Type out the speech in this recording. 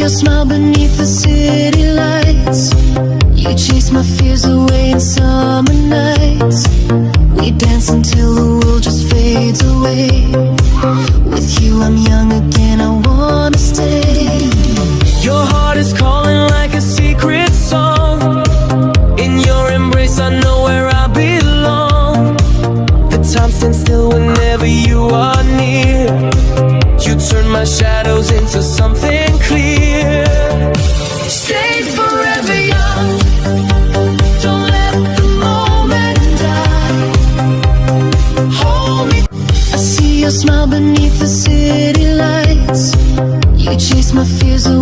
your smile beneath the city lights. You chase my fears away in summer nights. We dance until the world just fades away. With you I'm young again, I wanna stay. Your heart is calling like a secret song. In your embrace I know where I belong. The time stands still whenever you are near. You turn my shadows into something clear. Stay forever young. Don't let the moment die. Hold me. I see your smile beneath the city lights. You chase my fears away